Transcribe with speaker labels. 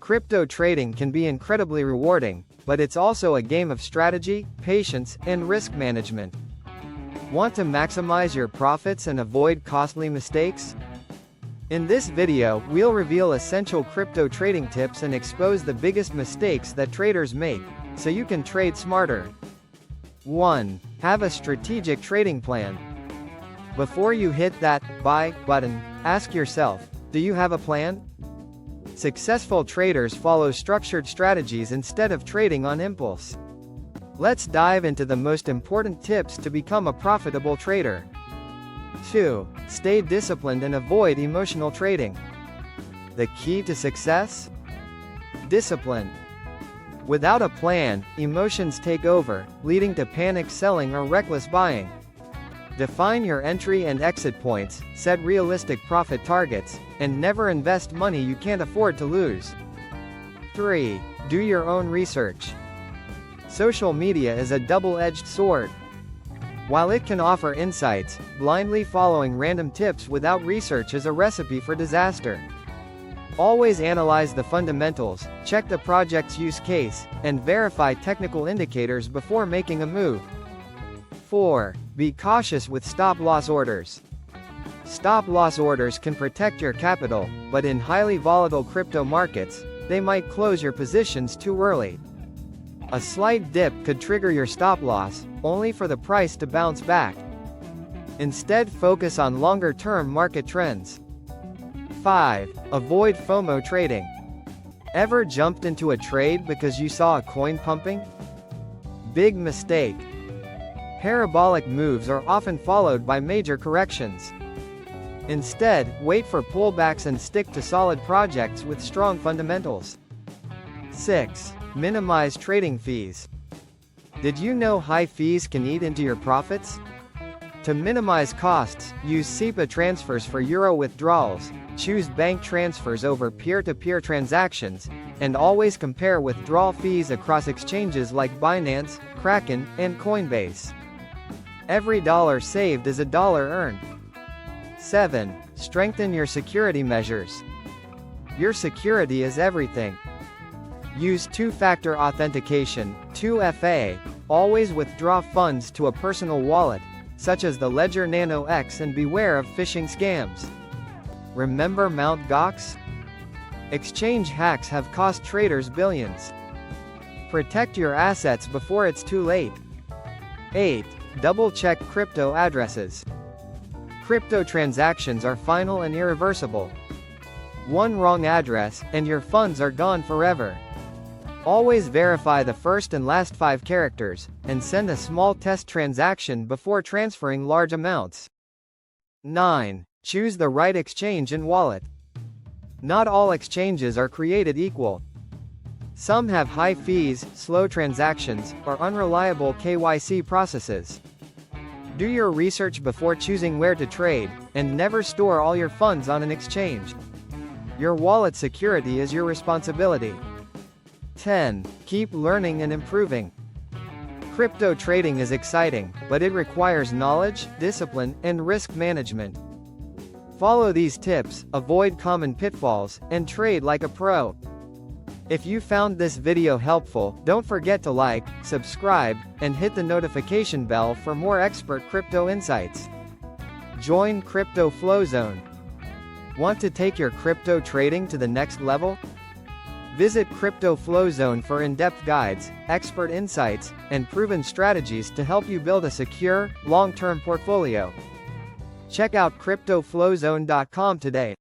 Speaker 1: Crypto trading can be incredibly rewarding, but it's also a game of strategy, patience, and risk management. Want to maximize your profits and avoid costly mistakes? In this video, we'll reveal essential crypto trading tips and expose the biggest mistakes that traders make, so you can trade smarter. 1. Have a strategic trading plan. Before you hit that buy button, ask yourself, do you have a plan? Successful traders follow structured strategies instead of trading on impulse. Let's dive into the most important tips to become a profitable trader. 2. Stay disciplined and avoid emotional trading. The key to success? Discipline. Without a plan, emotions take over, leading to panic selling or reckless buying. Define your entry and exit points, set realistic profit targets, and never invest money you can't afford to lose. 3. Do your own research. Social media is a double-edged sword. While it can offer insights, blindly following random tips without research is a recipe for disaster. Always analyze the fundamentals, check the project's use case, and verify technical indicators before making a move. 4. Be cautious with stop-loss orders. Stop-loss orders can protect your capital, but in highly volatile crypto markets, they might close your positions too early. A slight dip could trigger your stop-loss, only for the price to bounce back. Instead, focus on longer-term market trends. 5. Avoid FOMO trading. Ever jumped into a trade because you saw a coin pumping? Big mistake. Parabolic moves are often followed by major corrections. Instead, wait for pullbacks and stick to solid projects with strong fundamentals. 6. Minimize trading fees. Did you know high fees can eat into your profits? To minimize costs, use SEPA transfers for euro withdrawals, choose bank transfers over peer-to-peer transactions, and always compare withdrawal fees across exchanges like Binance, Kraken, and Coinbase. Every dollar saved is a dollar earned. 7. Strengthen your security measures. Your security is everything. Use two-factor authentication, 2FA, always withdraw funds to a personal wallet, such as the Ledger Nano X, and beware of phishing scams. Remember Mt. Gox? Exchange hacks have cost traders billions. Protect your assets before it's too late. 8. Double-check crypto addresses. Crypto transactions are final and irreversible. One wrong address, and your funds are gone forever. Always verify the first and last 5 characters, and send a small test transaction before transferring large amounts. 9. Choose the right exchange and wallet. Not all exchanges are created equal. Some have high fees, slow transactions, or unreliable KYC processes. Do your research before choosing where to trade, and never store all your funds on an exchange. Your wallet security is your responsibility. 10. Keep learning and improving. Crypto trading is exciting, but it requires knowledge, discipline, and risk management. Follow these tips, avoid common pitfalls, and trade like a pro. If you found this video helpful, don't forget to like, subscribe, and hit the notification bell for more expert crypto insights. Join Crypto Flow Zone. Want to take your crypto trading to the next level? Visit Crypto Flow Zone for in-depth guides, expert insights, and proven strategies to help you build a secure, long-term portfolio. Check out CryptoFlowZone.com today.